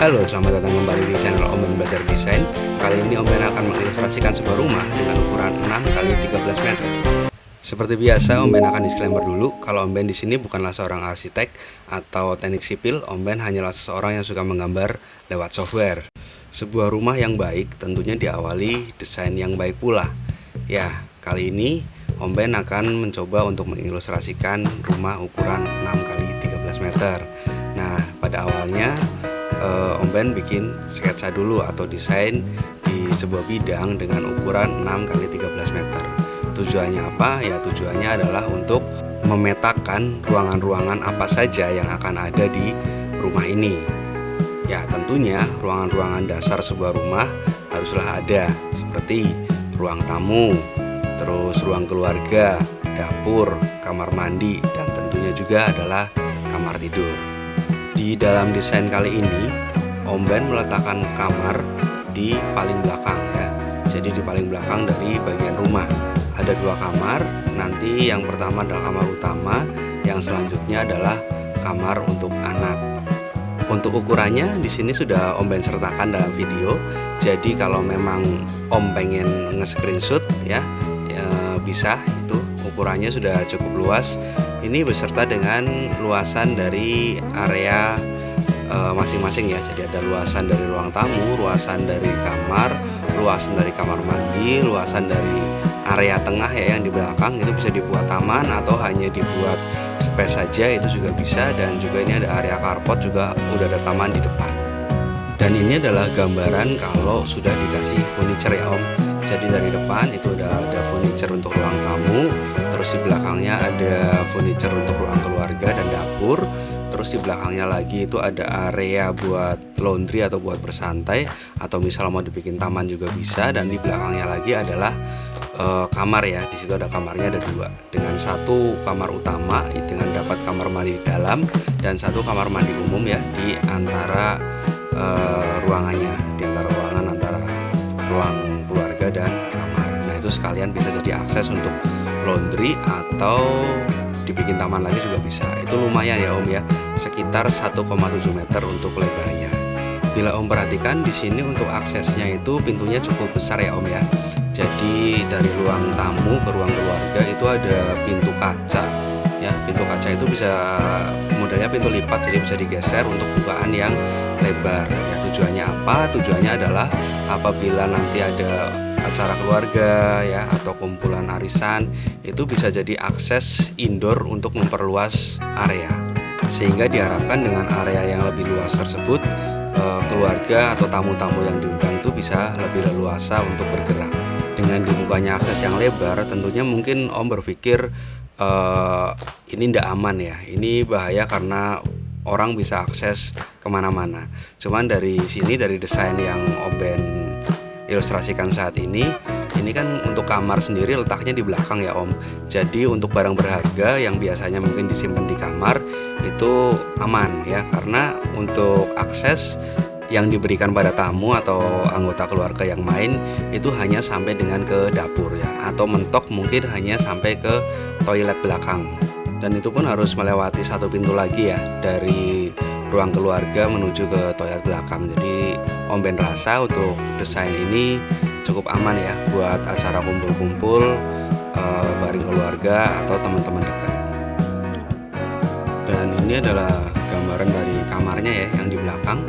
Halo, selamat datang kembali di channel Om Ben Belajar Desain. Kali ini Om Ben akan mengilustrasikan sebuah rumah dengan ukuran 6 x 13 meter. Seperti biasa, Om Ben akan disclaimer dulu kalau Om Ben di sini bukanlah seorang arsitek atau teknik sipil. Om Ben hanyalah seseorang yang suka menggambar lewat software. Sebuah rumah yang baik tentunya diawali desain yang baik pula. Ya, kali ini Om Ben akan mencoba untuk mengilustrasikan rumah ukuran 6 x 13 meter. Nah, pada awalnya Om Ben bikin sketsa dulu atau desain di sebuah bidang dengan ukuran 6 x 13 meter. Tujuannya apa? Ya, tujuannya adalah untuk memetakan ruangan-ruangan apa saja yang akan ada di rumah ini. Ya, tentunya ruangan-ruangan dasar sebuah rumah haruslah ada, seperti ruang tamu, terus ruang keluarga, dapur, kamar mandi, dan tentunya juga adalah kamar tidur. Di dalam desain kali ini, Om Ben meletakkan kamar di paling belakang ya. Jadi di paling belakang dari bagian rumah. Ada dua kamar, nanti yang pertama adalah kamar utama, yang selanjutnya adalah kamar untuk anak. Untuk ukurannya di sini sudah Om Ben sertakan dalam video. Jadi kalau memang Om pengen nge-screenshot ya, bisa, itu ukurannya sudah cukup luas. Ini beserta dengan luasan dari area masing-masing ya. Jadi ada luasan dari ruang tamu, luasan dari kamar, luasan dari kamar mandi, luasan dari area tengah ya yang di belakang. Itu bisa dibuat taman atau hanya dibuat space saja, itu juga bisa. Dan juga ini ada area carport, juga udah ada taman di depan. Dan ini adalah gambaran kalau sudah dikasih furniture ya Om. Jadi dari depan itu udah ada furniture untuk ruang tamu, terus di belakangnya ada furniture untuk ruang keluarga dan dapur. Terus di belakangnya lagi itu ada area buat laundry atau buat bersantai, atau misal mau dibikin taman juga bisa. Dan di belakangnya lagi adalah kamar ya. Di situ ada kamarnya, ada dua, dengan satu kamar utama dengan dapat kamar mandi di dalam, dan satu kamar mandi umum ya di antara ruangannya, di antara ruangan antara ruang keluarga dan kamar. Nah, itu sekalian bisa jadi akses untuk laundry atau dibikin taman lagi juga bisa. Itu lumayan ya Om ya, sekitar 1,7 meter untuk lebarnya. Bila Om perhatikan di sini untuk aksesnya itu pintunya cukup besar ya Om ya. Jadi dari ruang tamu ke ruang keluarga itu ada pintu kaca ya. Pintu kaca itu bisa modelnya pintu lipat, jadi bisa digeser untuk bukaan yang lebar. Ya, tujuannya apa? Tujuannya adalah apabila nanti ada acara keluarga ya atau kumpulan arisan, itu bisa jadi akses indoor untuk memperluas area. Sehingga diharapkan dengan area yang lebih luas tersebut, keluarga atau tamu-tamu yang diundang itu bisa lebih leluasa untuk bergerak. Dengan dibukanya akses yang lebar, tentunya mungkin Om berpikir ini tidak aman ya, ini bahaya karena orang bisa akses kemana-mana. Cuman dari sini, dari desain yang Om Ben ilustrasikan saat ini kan untuk kamar sendiri letaknya di belakang ya Om. Jadi untuk barang berharga yang biasanya mungkin disimpan di kamar itu aman ya, karena untuk akses yang diberikan pada tamu atau anggota keluarga yang main itu hanya sampai dengan ke dapur ya, atau mentok mungkin hanya sampai ke toilet belakang. Dan itu pun harus melewati satu pintu lagi ya, dari ruang keluarga menuju ke toilet belakang. Jadi Om Ben rasa untuk desain ini cukup aman ya buat acara kumpul-kumpul bareng keluarga atau teman-teman dekat. Dan ini adalah gambaran dari kamarnya ya yang di belakang.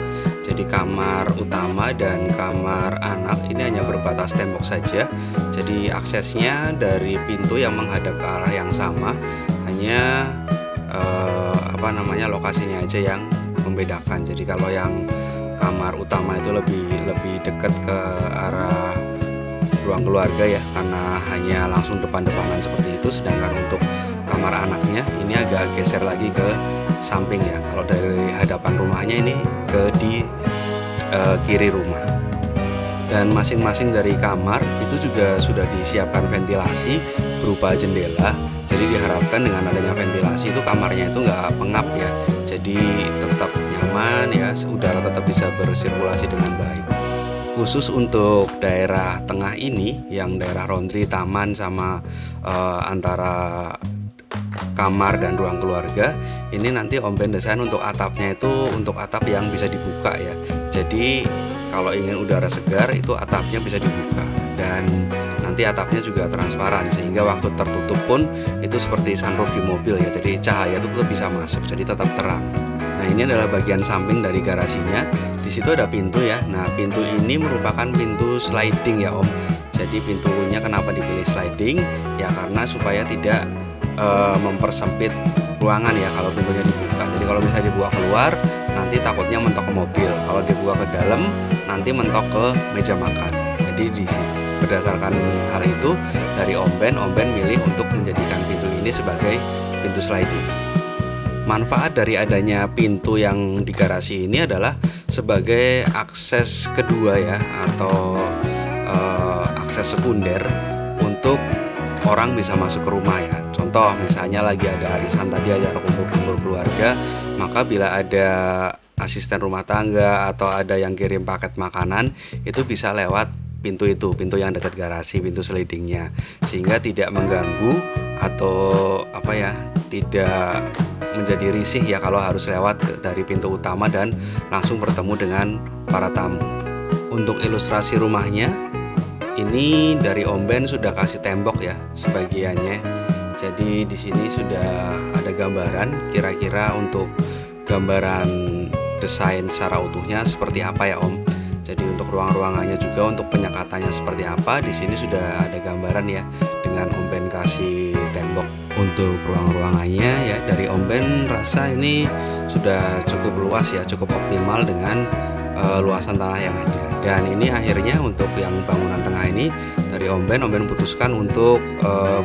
Jadi kamar utama dan kamar anak ini hanya berbatas tembok saja. Jadi aksesnya dari pintu yang menghadap ke arah yang sama, hanya lokasinya aja yang membedakan. Jadi kalau yang kamar utama itu lebih dekat ke arah ruang keluarga ya, karena hanya langsung depan-depanan seperti itu. Sedangkan untuk kamar anaknya ini agak geser lagi ke samping ya. Kalau dari hadapan rumahnya ini ke di kiri rumah. Dan masing-masing dari kamar itu juga sudah disiapkan ventilasi berupa jendela. Jadi diharapkan dengan adanya ventilasi itu kamarnya itu nggak pengap ya. Jadi tetap nyaman ya, udara tetap bisa bersirkulasi dengan baik. Khusus untuk daerah tengah ini, yang daerah laundry, taman, sama antara kamar dan ruang keluarga. Ini nanti Om Ben desain untuk atapnya itu untuk atap yang bisa dibuka ya. Jadi kalau ingin udara segar itu atapnya bisa dibuka, dan nanti atapnya juga transparan sehingga waktu tertutup pun itu seperti sunroof di mobil ya. Jadi cahaya itu tetap bisa masuk, jadi tetap terang. Nah, ini adalah bagian samping dari garasinya. Di situ ada pintu ya. Nah, pintu ini merupakan pintu sliding ya Om. Jadi pintunya kenapa dipilih sliding? Ya karena supaya tidak mempersempit ruangan ya kalau pintunya dibuka. Jadi kalau misalnya dibuka keluar, nanti takutnya mentok ke mobil. Kalau dibuka ke dalam, nanti mentok ke meja makan. Jadi berdasarkan hal itu dari Om Ben milih untuk menjadikan pintu ini sebagai pintu sliding. Manfaat dari adanya pintu yang di garasi ini adalah sebagai akses kedua ya, atau akses sekunder untuk orang bisa masuk ke rumah ya. Contoh misalnya lagi ada arisan tadi, acara kumpul-kumpul keluarga, maka bila ada asisten rumah tangga atau ada yang kirim paket makanan, itu bisa lewat pintu itu, pintu yang dekat garasi, pintu slidingnya, sehingga tidak mengganggu atau tidak menjadi risih ya kalau harus lewat dari pintu utama dan langsung bertemu dengan para tamu. Untuk ilustrasi rumahnya, ini dari Om Ben sudah kasih tembok ya sebagiannya. Jadi di sini sudah ada gambaran kira-kira untuk gambaran desain secara utuhnya seperti apa ya Om. Jadi untuk ruang-ruangannya juga untuk penyekatannya seperti apa, di sini sudah ada gambaran ya dengan Om Ben kasih tembok. Untuk ruang-ruangannya ya dari Om Ben rasa ini sudah cukup luas ya, cukup optimal dengan luasan tanah yang ada. Dan ini akhirnya untuk yang bangunan tengah ini dari Om Ben putuskan untuk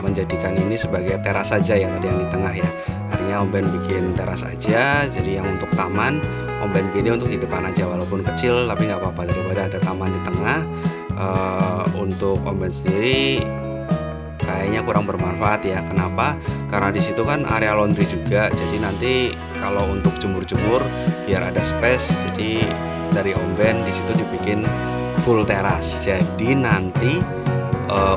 menjadikan ini sebagai teras saja ya, tadi yang di tengah ya. Akhirnya Om Ben bikin teras aja. Jadi yang untuk taman Om Ben pilih untuk di depan aja, walaupun kecil tapi nggak apa-apa daripada ada taman di tengah. Untuk Om Ben sendiri kayaknya kurang bermanfaat ya. Kenapa? Karena di situ kan area laundry juga. Jadi nanti kalau untuk jemur-jemur biar ada space, jadi dari Om Ben di situ dibikin full teras. Jadi nanti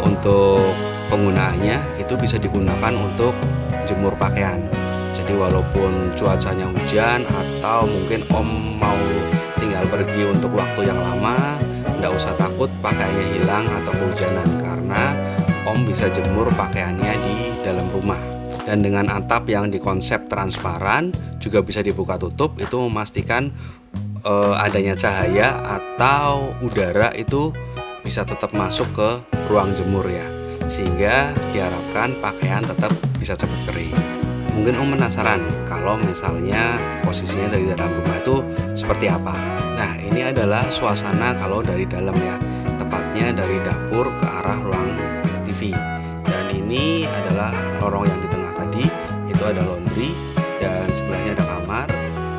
untuk penggunaannya itu bisa digunakan untuk jemur pakaian. Jadi walaupun cuacanya hujan atau mungkin Om mau tinggal pergi untuk waktu yang lama, nggak usah takut pakaiannya hilang atau kehujanan, karena Om bisa jemur pakaiannya di dalam rumah. Dan dengan atap yang dikonsep transparan juga bisa dibuka tutup, itu memastikan adanya cahaya atau udara itu bisa tetap masuk ke ruang jemur ya, sehingga diharapkan pakaian tetap bisa cepat kering. Mungkin Om penasaran kalau misalnya posisinya dari dalam rumah itu seperti apa. Nah, ini adalah suasana kalau dari dalam ya, tepatnya dari dapur ke arah ruang TV. Dan ini adalah lorong yang di tengah tadi, itu ada laundry, dan sebelahnya ada kamar,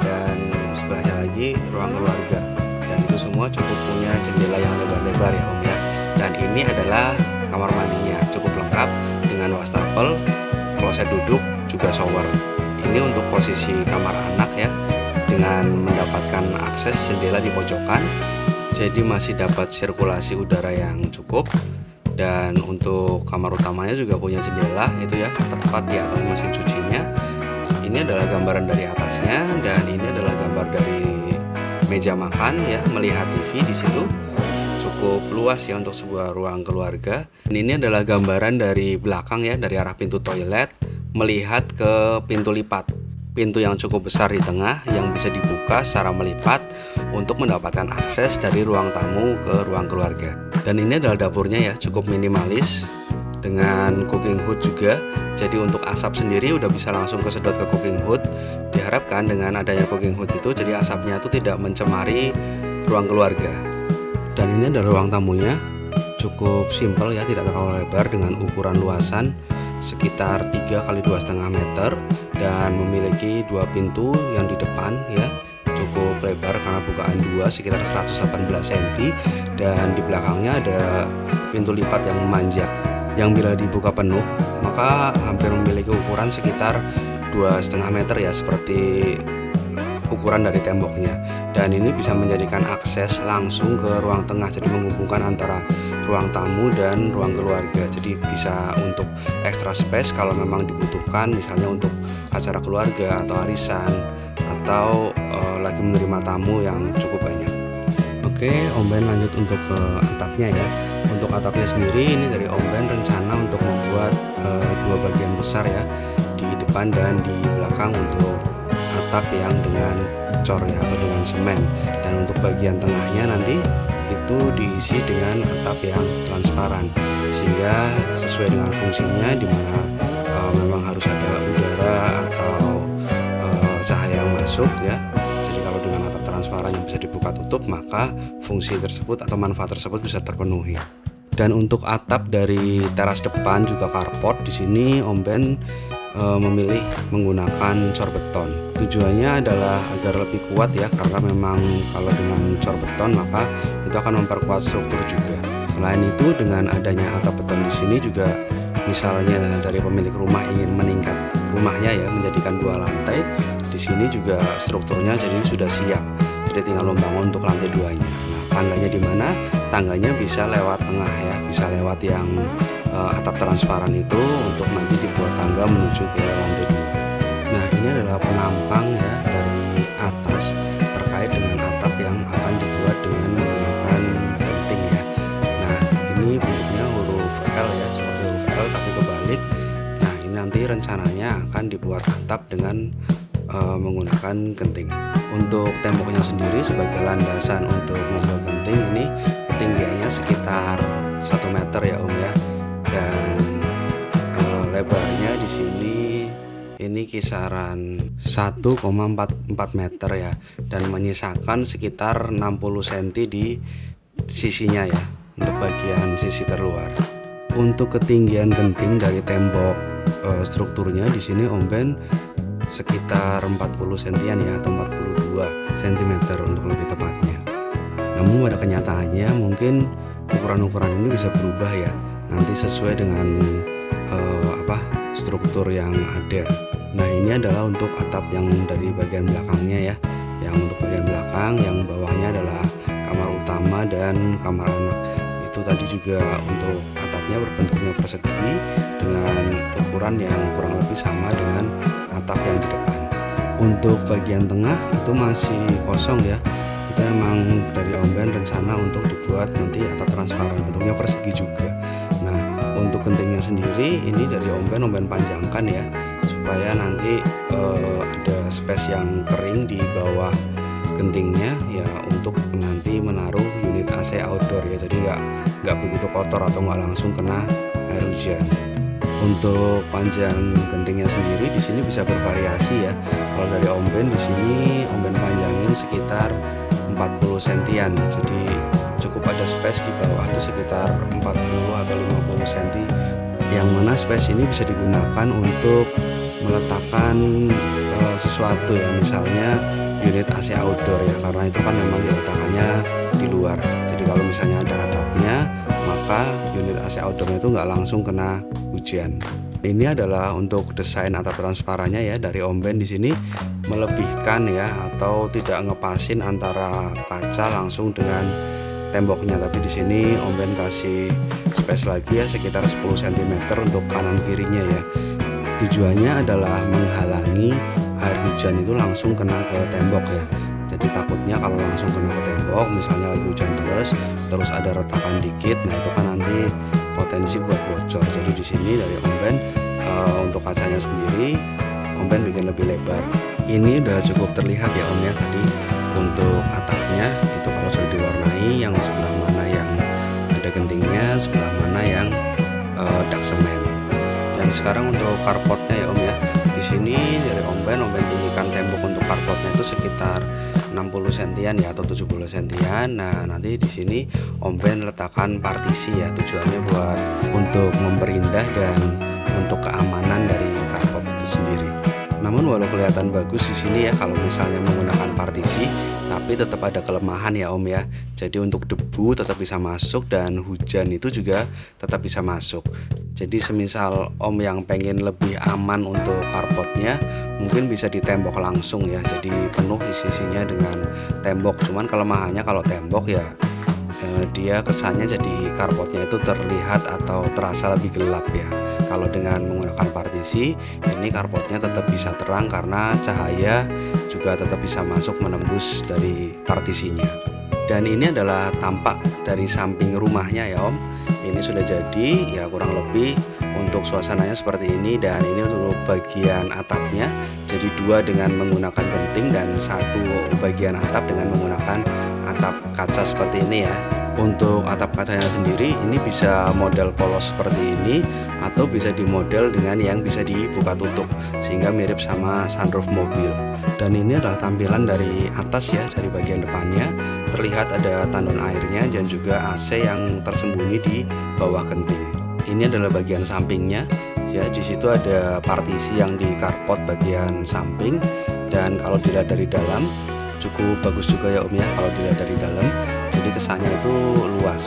dan sebelahnya lagi ruang keluarga. Dan itu semua cukup punya jendela yang lebar-lebar ya Om ya. Dan ini adalah kamar mandinya, cukup lengkap dengan wastafel, kloset duduk, juga shower. Ini untuk posisi kamar anak ya, dengan mendapatkan akses jendela di pojokan, jadi masih dapat sirkulasi udara yang cukup. Dan untuk kamar utamanya juga punya jendela itu ya, tepat di atas mesin cucinya. Ini adalah gambaran dari atasnya, dan ini adalah gambar dari meja makan ya, melihat TV di situ. Cukup luas ya untuk sebuah ruang keluarga. Dan ini adalah gambaran dari belakang ya, dari arah pintu toilet melihat ke pintu lipat. Pintu yang cukup besar di tengah yang bisa dibuka secara melipat untuk mendapatkan akses dari ruang tamu ke ruang keluarga. Dan ini adalah dapurnya ya, cukup minimalis dengan cooking hood juga. Jadi untuk asap sendiri udah bisa langsung kesedot ke cooking hood. Diharapkan dengan adanya cooking hood itu jadi asapnya itu tidak mencemari ruang keluarga. Dan ini adalah ruang tamunya, cukup simpel ya, tidak terlalu lebar, dengan ukuran luasan sekitar 3 x 2,5 meter dan memiliki 2 pintu yang di depan ya, cukup lebar karena bukaan 2 sekitar 118 cm, dan di belakangnya ada pintu lipat yang memanjang yang bila dibuka penuh maka hampir memiliki ukuran sekitar 2,5 meter ya, seperti ukuran dari temboknya. Dan ini bisa menjadikan akses langsung ke ruang tengah, jadi menghubungkan antara ruang tamu dan ruang keluarga. Jadi bisa untuk extra space kalau memang dibutuhkan, misalnya untuk acara keluarga atau arisan, atau lagi menerima tamu yang cukup banyak. Oke, Om Ben lanjut untuk ke atapnya ya. Untuk atapnya sendiri ini dari Om Ben rencana untuk membuat dua bagian besar ya, di depan dan di belakang untuk atap yang dengan cor ya, atau dengan semen. Dan untuk bagian tengahnya nanti itu diisi dengan atap yang transparan, sehingga sesuai dengan fungsinya, di mana memang harus ada udara atau cahaya yang masuk ya. Jadi kalau dengan atap transparan yang bisa dibuka tutup, maka fungsi tersebut atau manfaat tersebut bisa terpenuhi. Dan untuk atap dari teras depan juga carport, di sini Om Ben memilih menggunakan cor beton. Tujuannya adalah agar lebih kuat ya, karena memang kalau dengan cor beton maka itu akan memperkuat struktur juga. Selain itu, dengan adanya atap beton di sini juga, misalnya dari pemilik rumah ingin meningkat rumahnya ya, menjadikan 2 lantai, di sini juga strukturnya jadi sudah siap. Jadi tinggal membangun untuk lantai 2-nya. Nah, tangganya di mana? Tangganya bisa lewat tengah ya, bisa lewat yang atap transparan itu untuk nanti dibuat tangga menuju ke lantai 2. Nah, ini adalah penampang ya dari atas terkait dengan atap yang akan dibuat dengan menggunakan genting ya. Nah, ini bentuknya huruf L ya, seperti huruf L tapi kebalik. Nah, ini nanti rencananya akan dibuat atap dengan menggunakan genting. Untuk temboknya sendiri sebagai landasan untuk membuat genting, ini ketinggiannya sekitar 1 meter ya Om ya. Dan lebarnya di sini ini kisaran 1,44 meter ya, dan menyisakan sekitar 60 cm di sisinya ya, untuk bagian sisi terluar. Untuk ketinggian genting dari tembok strukturnya di sini Om Ben sekitar 40 cm ya, atau 42 cm untuk lebih tepatnya. Namun pada kenyataannya mungkin ukuran-ukuran ini bisa berubah ya, nanti sesuai dengan struktur yang ada. Nah, ini adalah untuk atap yang dari bagian belakangnya ya. Yang untuk bagian belakang, yang bawahnya adalah kamar utama dan kamar anak. Itu tadi juga untuk atapnya berbentuknya persegi dengan ukuran yang kurang lebih sama dengan atap yang di depan. Untuk bagian tengah itu masih kosong ya. Itu memang dari Om Ben rencana untuk dibuat nanti atap transparan, bentuknya persegi juga. Nah, untuk gentingnya sendiri ini dari Om Ben panjangkan ya, supaya nanti ada space yang kering di bawah gentingnya ya, untuk nanti menaruh unit AC outdoor ya, jadi nggak begitu kotor atau nggak langsung kena air hujan. Untuk panjang gentingnya sendiri di sini bisa bervariasi ya. Kalau dari Om Ben di sini Om Ben panjangin sekitar 40 cm, jadi cukup ada space di bawah itu sekitar 40 atau 50 cm, yang mana space ini bisa digunakan untuk meletakkan sesuatu ya, misalnya unit AC outdoor ya, karena itu kan memang diletakkannya di luar. Jadi kalau misalnya ada atapnya, maka unit AC outdoornya itu nggak langsung kena hujan. Ini adalah untuk desain atap transparannya ya, dari Om Ben di sini melebihkan ya, atau tidak ngepasin antara kaca langsung dengan temboknya, tapi di sini Om Ben kasih space lagi ya, sekitar 10 cm untuk kanan kirinya ya. Tujuannya adalah menghalangi air hujan itu langsung kena ke tembok ya. Jadi takutnya kalau langsung kena ke tembok, misalnya lagi hujan terus ada retakan dikit, nah itu kan nanti potensi buat bocor. Jadi di sini dari Om Ben untuk kacanya sendiri Om Ben bikin lebih lebar. Ini udah cukup terlihat ya Om ya, tadi untuk atapnya itu kalau sudah diwarnai, yang sebelah mana yang ada gentingnya, sebelah mana yang dak semen. Dan sekarang untuk carportnya ya Om ya, di sini dari Om Ben tinggikan tembok untuk carportnya itu sekitar 60 cm ya, atau 70 cm. Nah, nanti di sini Om Ben letakkan partisi ya, tujuannya buat untuk memperindah dan untuk keamanan dari carport itu sendiri. Namun walau kelihatan bagus di sini ya kalau misalnya menggunakan partisi, tapi tetap ada kelemahan ya Om ya. Jadi untuk debu tetap bisa masuk dan hujan itu juga tetap bisa masuk. Jadi semisal Om yang pengen lebih aman untuk carportnya, mungkin bisa ditembok langsung ya, jadi penuh isi-isinya dengan tembok. Cuman kelemahannya kalau tembok ya dia kesannya jadi carportnya itu terlihat atau terasa lebih gelap ya. Kalau dengan menggunakan partisi, ini carportnya tetap bisa terang karena cahaya juga tetap bisa masuk menembus dari partisinya. Dan ini adalah tampak dari samping rumahnya ya Om. Ini sudah jadi ya, kurang lebih untuk suasananya seperti ini. Dan ini untuk bagian atapnya, jadi dua dengan menggunakan genting dan satu bagian atap dengan menggunakan atap kaca seperti ini ya. Untuk atap kacanya sendiri ini bisa model polos seperti ini atau bisa dimodel dengan yang bisa dibuka tutup sehingga mirip sama sunroof mobil. Dan ini adalah tampilan dari atas ya, dari bagian depannya terlihat ada tandon airnya dan juga AC yang tersembunyi di bawah genting. Ini adalah bagian sampingnya ya, di situ ada partisi yang di carport bagian samping. Dan kalau dilihat dari dalam cukup bagus juga ya Om ya, kalau dilihat dari dalam. Jadi kesannya itu luas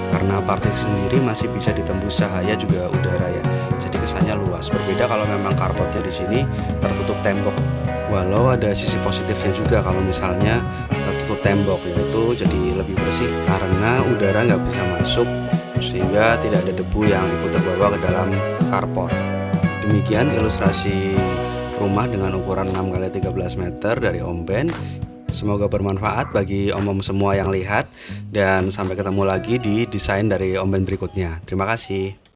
karena partisi sendiri masih bisa ditembus cahaya juga udara ya. Jadi kesannya luas. Berbeda kalau memang carportnya di sini tertutup tembok. Walau ada sisi positifnya juga kalau misalnya tertutup tembok, yaitu jadi lebih bersih karena udara nggak bisa masuk sehingga tidak ada debu yang ikut terbawa ke dalam carport. Demikian ilustrasi rumah dengan ukuran 6x13 meter dari Om Ben. Semoga bermanfaat bagi om-om semua yang lihat, dan sampai ketemu lagi di desain dari Om Ben berikutnya. Terima kasih.